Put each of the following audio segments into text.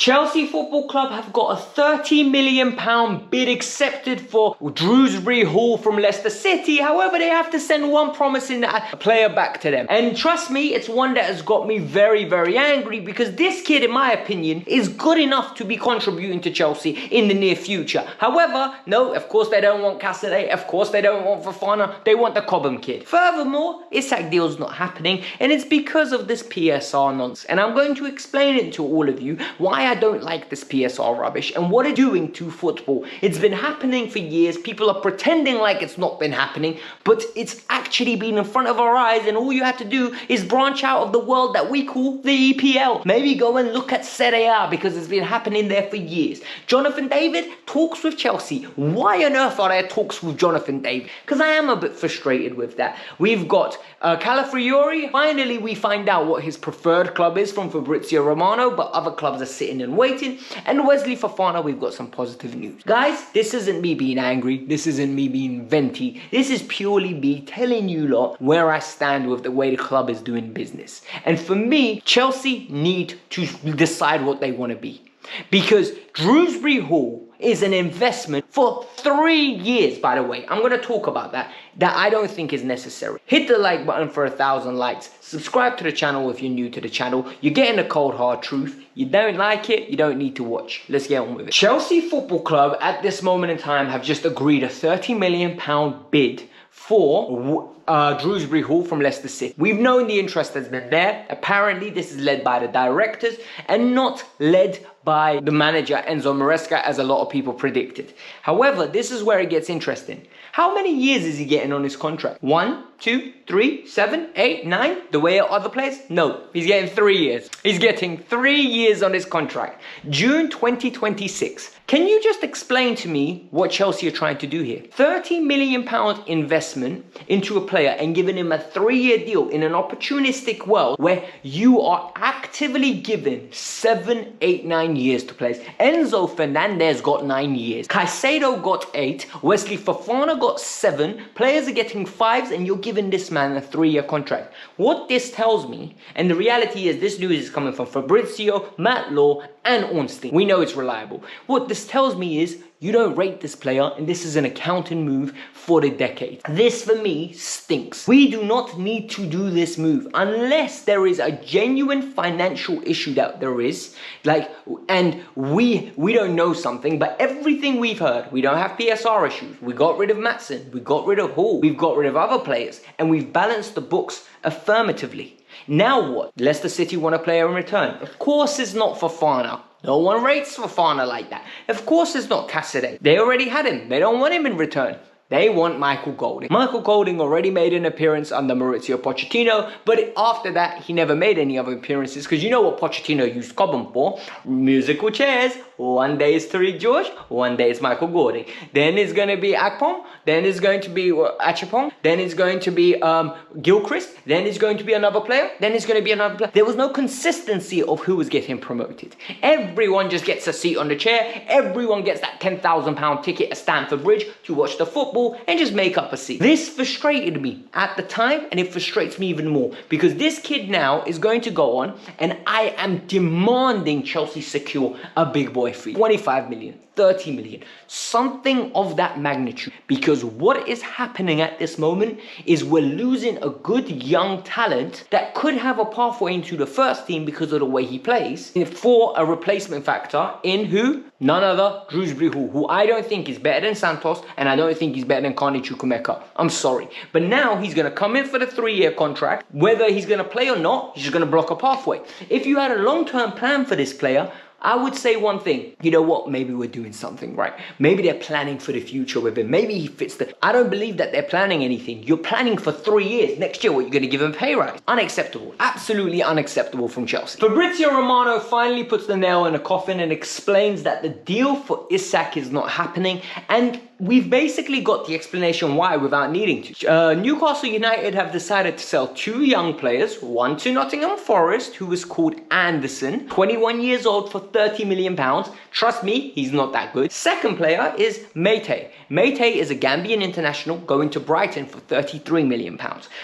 Chelsea Football Club have got a £30 million bid accepted for Dewsbury Hall from Leicester City. However, they have to send one promising player back to them. And trust me, it's one that has got me very, very angry, because this kid, in my opinion, is good enough to be contributing to Chelsea in the near future. However, no, of course they don't want Cassidy. Of course they don't want Fofana. They want the Cobham kid. Furthermore, Isak deal's not happening, and it's because of this PSR nonsense. And I'm going to explain it to all of you why I don't like this PSR rubbish and what it's doing to football. It's been happening for years. People are pretending like it's not been happening, but it's actually been in front of our eyes, and all you have to do is branch out of the world that we call the EPL. Maybe go and look at Serie A, because it's been happening there for years. Jonathan David talks with Chelsea. Why on earth are there talks with Jonathan David? Because I am a bit frustrated with that. We've got Calafiori. Finally, we find out what his preferred club is from Fabrizio Romano, but other clubs are sitting and waiting. And Wesley Fofana, we've got some positive news. Guys, this isn't me being angry. This isn't me being venti. This is purely me telling you lot where I stand with the way the club is doing business. And for me, Chelsea need to decide what they want to be. Because Dewsbury Hall is an investment for 3 years, by the way. I'm going to talk about that I don't think is necessary. Hit the like button for 1,000 likes. Subscribe to the channel if you're new to the channel. You're getting the cold hard truth. You don't like it, you don't need to watch. Let's get on with it. Chelsea Football Club at this moment in time have just agreed a £30 million bid for Dewsbury Hall from Leicester City. We've known the interest has been there. Apparently, this is led by the directors and not led by the manager Enzo Maresca, as a lot of people predicted. However, this is where it gets interesting. How many years is he getting on his contract? 1, 2, 3, 7, 8, 9? The way at other players? No, he's getting 3 years. He's getting 3 years on his contract. June 2026. Can you just explain to me what Chelsea are trying to do here? £30 million investment into a player and giving him a 3-year deal in an opportunistic world where you are actively given 7, 8, 9 years to players. Enzo Fernandez got 9 years. Caicedo got 8. Wesley Fofana got 7. Players are getting 5s, and you're giving this man a 3-year contract. What this tells me, and the reality is this news is coming from Fabrizio, Matt Law, and Ornstein. We know it's reliable. What this tells me is you don't rate this player, and this is an accounting move for the decade. This, for me, stinks. We do not need to do this move unless there is a genuine financial issue that there is, and we don't know something, but everything we've heard, we don't have PSR issues. We got rid of Maatsen, we got rid of Hall, we've got rid of other players, and we've balanced the books affirmatively. Now what? Leicester City want a player in return. Of course it's not Fofana. No one rates Fofana like that. Of course it's not Cassidy. They already had him. They don't want him in return. They want Michael Golding. Michael Golding already made an appearance under Maurizio Pochettino, but after that, he never made any other appearances, because you know what Pochettino used Cobham for? Musical chairs. One day it's Tariq George, one day it's Michael Golding. Then it's going to be Akpom, then it's going to be Achapong, then it's going to be Gilchrist, then it's going to be another player, then it's going to be another player. There was no consistency of who was getting promoted. Everyone just gets a seat on the chair. Everyone gets that £10,000 ticket at Stamford Bridge to watch the football and just make up a seat. This frustrated me at the time, and it frustrates me even more, because this kid now is going to go on, and I am demanding Chelsea secure a big boy fee. 25 million, 30 million, something of that magnitude. Because what is happening at this moment is we're losing a good young talent that could have a pathway into the first team because of the way he plays, for a replacement factor in who? None other, Dewsbury Hall, who I don't think is better than Santos, and I don't think he's better than Carney Chukwuemeka. I'm sorry. But now he's going to come in for the 3-year contract. Whether he's going to play or not, he's just going to block a pathway. If you had a long-term plan for this player, I would say one thing. You know what? Maybe we're doing something right. Maybe they're planning for the future with him. Maybe he fits the... I don't believe that they're planning anything. You're planning for 3 years. Next year, what, you're going to give him a pay rise? Unacceptable. Absolutely unacceptable from Chelsea. Fabrizio Romano finally puts the nail in the coffin and explains that the deal for Isak is not happening, and we've basically got the explanation why without needing to. Newcastle United have decided to sell 2 young players, one to Nottingham Forest, who was called Anderson, 21 years old, for £30 million. Trust me, he's not that good. Second player is Mate. Mate is a Gambian international going to Brighton for £33 million.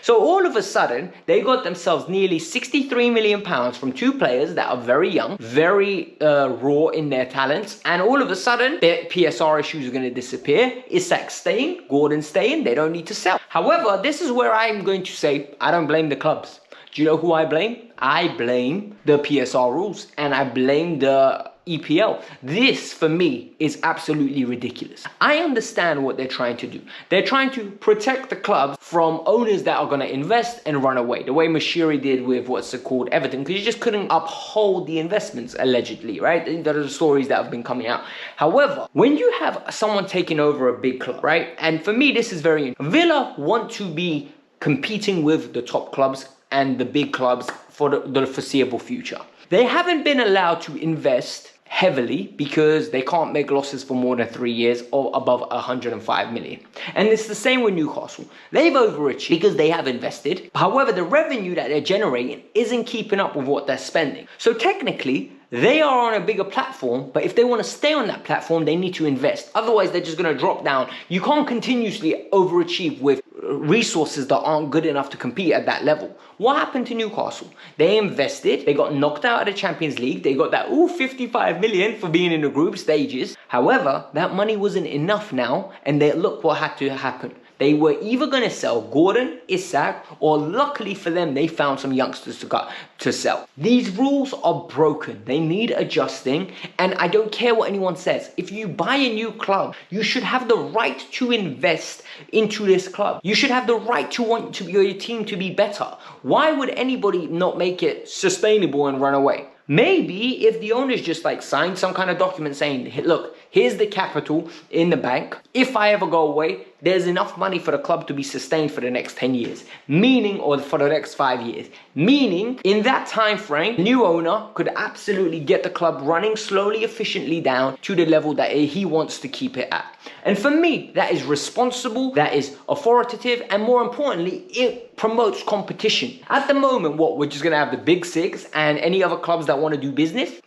So all of a sudden, they got themselves nearly £63 million from 2 players that are very young, very raw in their talents, and all of a sudden, their PSR issues are going to disappear. Isak staying, Gordon staying, they don't need to sell. However, this is where I'm going to say, I don't blame the clubs. Do you know who I blame? I blame the PSR rules, and I blame the EPL. This, for me, is absolutely ridiculous. I understand what they're trying to do. They're trying to protect the clubs from owners that are going to invest and run away, the way Mashiri did with what's called Everton, because you just couldn't uphold the investments, allegedly, right? There are the stories that have been coming out. However, when you have someone taking over a big club, right? And for me, this is very interesting. Villa want to be competing with the top clubs and the big clubs for the foreseeable future. They haven't been allowed to invest heavily because they can't make losses for more than 3 years or above 105 million. And it's the same with Newcastle. They've overachieved because they have invested. However, the revenue that they're generating isn't keeping up with what they're spending. So technically, they are on a bigger platform, but if they want to stay on that platform, they need to invest. Otherwise, they're just going to drop down. You can't continuously overachieve with resources that aren't good enough to compete at that level. What happened to Newcastle? They invested, they got knocked out of the Champions League, they got that 55 million for being in the group stages. However, that money wasn't enough now, and look what had to happen. They were either going to sell Gordon, Isak, or luckily for them, they found some youngsters to sell. These rules are broken. They need adjusting, and I don't care what anyone says. If you buy a new club, you should have the right to invest into this club. You should have the right to want your team to be better. Why would anybody not make it sustainable and run away? Maybe if the owners just signed some kind of document saying, hey, look, here's the capital in the bank. If I ever go away, there's enough money for the club to be sustained for the next 10 years. Or for the next 5 years. Meaning, in that time frame, the new owner could absolutely get the club running slowly, efficiently down to the level that he wants to keep it at. And for me, that is responsible, that is authoritative, and more importantly, it promotes competition. At the moment, we're just going to have the big 6 and any other clubs that want to do business?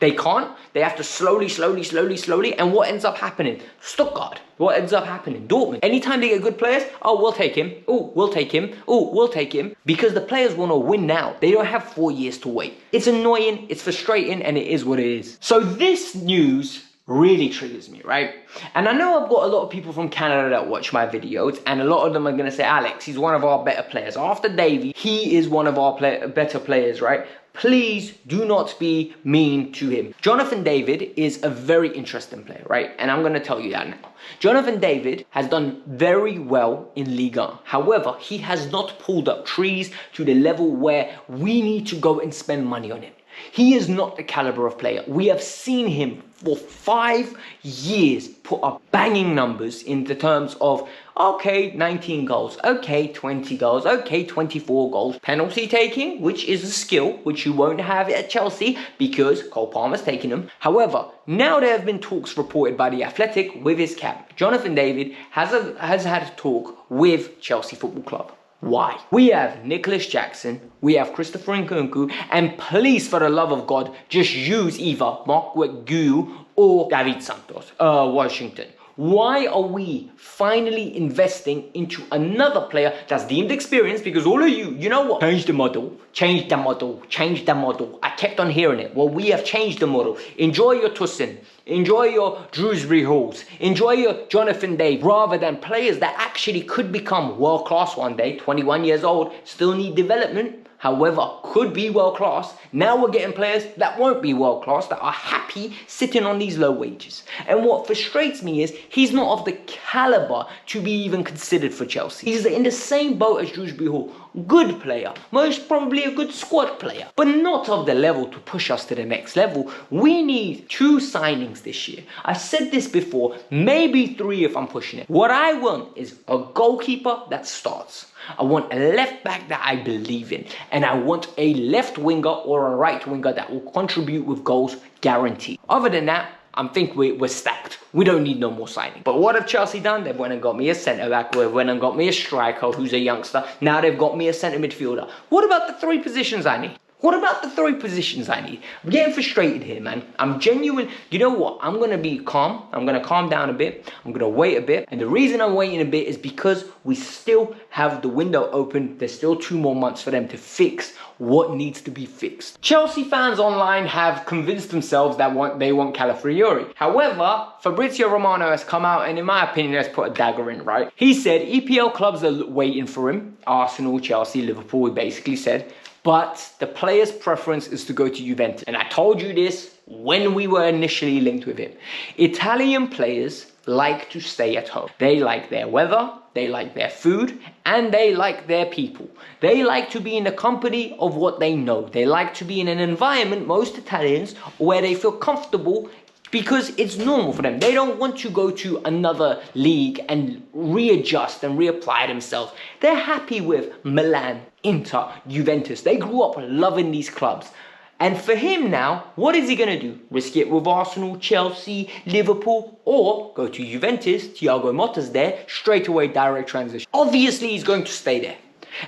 They can't. They have to slowly. And what ends up happening? Stuttgart. What ends up happening? Dortmund. Anytime they get good players, we'll take him. We'll take him. We'll take him. Because the players want to win now. They don't have 4 years to wait. It's annoying, it's frustrating, and it is what it is. So this news really triggers me, right? And I know I've got a lot of people from Canada that watch my videos, and a lot of them are going to say, Alex, he's one of our better players. After Davey, he is one of our better players, right? Please do not be mean to him. Jonathan David is a very interesting player, right? And I'm going to tell you that now. Jonathan David has done very well in Liga. However, he has not pulled up trees to the level where we need to go and spend money on him. He is not the caliber of player. We have seen him for 5 years put up banging numbers in the terms of, okay, 19 goals, okay, 20 goals, okay, 24 goals. Penalty taking, which is a skill which you won't have at Chelsea because Cole Palmer's taking them. However, now there have been talks reported by The Athletic with his cap. Jonathan David has had a talk with Chelsea Football Club. Why? We have Nicholas Jackson, we have Christopher Nkunku, and please, for the love of God, just use either Mark Guiu or David Santos, Washington. Why are we finally investing into another player that's deemed experienced? Because all of you know what? Change the model, change the model, change the model. I kept on hearing it. Well, we have changed the model. Enjoy your Tussin. Enjoy your Dewsbury Halls. Enjoy your Jonathan David. Rather than players that actually could become world class one day, 21 years old, still need development. However, could be world class. Now we're getting players that won't be world class, that are happy sitting on these low wages. And what frustrates me is he's not of the caliber to be even considered for Chelsea. He's in the same boat as Dewsbury Hall. Good player, most probably a good squad player, but not of the level to push us to the next level. We need 2 signings this year. I said this before, maybe 3 if I'm pushing it. What I want is a goalkeeper that starts. I want a left back that I believe in, and I want a left winger or a right winger that will contribute with goals guaranteed. Other than that, I think we're stacked. We don't need no more signing. But what have Chelsea done? They've went and got me a centre-back. They've went and got me a striker who's a youngster. Now they've got me a centre midfielder. What about the 3 positions I need? What about the 3 positions I need? I'm getting frustrated here, man. I'm genuine. You know what? I'm going to be calm. I'm going to calm down a bit. I'm going to wait a bit. And the reason I'm waiting a bit is because we still have the window open. There's still 2 more months for them to fix what needs to be fixed. Chelsea fans online have convinced themselves that they want Calafiori. However, Fabrizio Romano has come out and in my opinion has put a dagger in, right? He said EPL clubs are waiting for him. Arsenal, Chelsea, Liverpool, he basically said. But the player's preference is to go to Juventus. And I told you this when we were initially linked with him. Italian players like to stay at home. They like their weather, they like their food, and they like their people. They like to be in the company of what they know. They like to be in an environment, most Italians, where they feel comfortable because it's normal for them. They don't want to go to another league and readjust and reapply themselves. They're happy with Milan, Inter, Juventus. They grew up loving these clubs. And for him now, what is he going to do? Risk it with Arsenal, Chelsea, Liverpool, or go to Juventus, Thiago Motta's there, straight away direct transition. Obviously, he's going to stay there.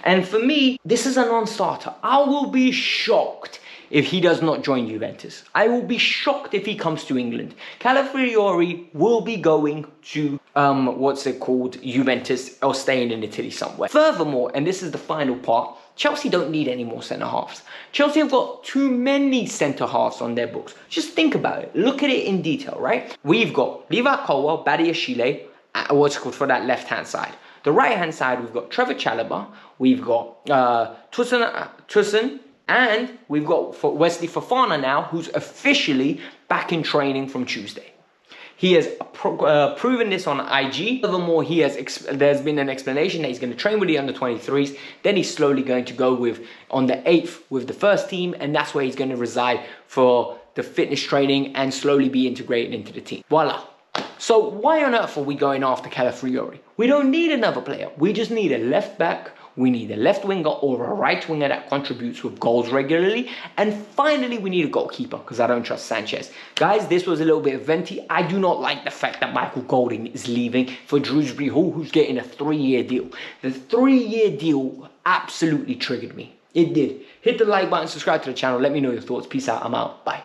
And for me, this is a non-starter. I will be shocked if he does not join Juventus. I will be shocked if he comes to England. Calafiori will be going to, Juventus, or staying in Italy somewhere. Furthermore, and this is the final part, Chelsea don't need any more centre-halves. Chelsea have got too many centre-halves on their books. Just think about it. Look at it in detail, right? We've got Livakoa, Badiashile, for that left-hand side. The right-hand side, we've got Trevor Chalobah, we've got Toussaint, and we've got Wesley Fofana now, who's officially back in training from Tuesday. He has proven this on IG. Furthermore, there's been an explanation that he's going to train with the under-23s. Then he's slowly going to go on the 8th with the first team. And that's where he's going to reside for the fitness training and slowly be integrated into the team. Voila. So why on earth are we going after Calafiori? We don't need another player. We just need a left back. We need a left winger or a right winger that contributes with goals regularly. And finally, we need a goalkeeper because I don't trust Sanchez. Guys, this was a little bit venti. I do not like the fact that Michael Golding is leaving for Dewsbury Hall, who's getting a 3-year deal. The 3-year deal absolutely triggered me. It did. Hit the like button, subscribe to the channel. Let me know your thoughts. Peace out. I'm out. Bye.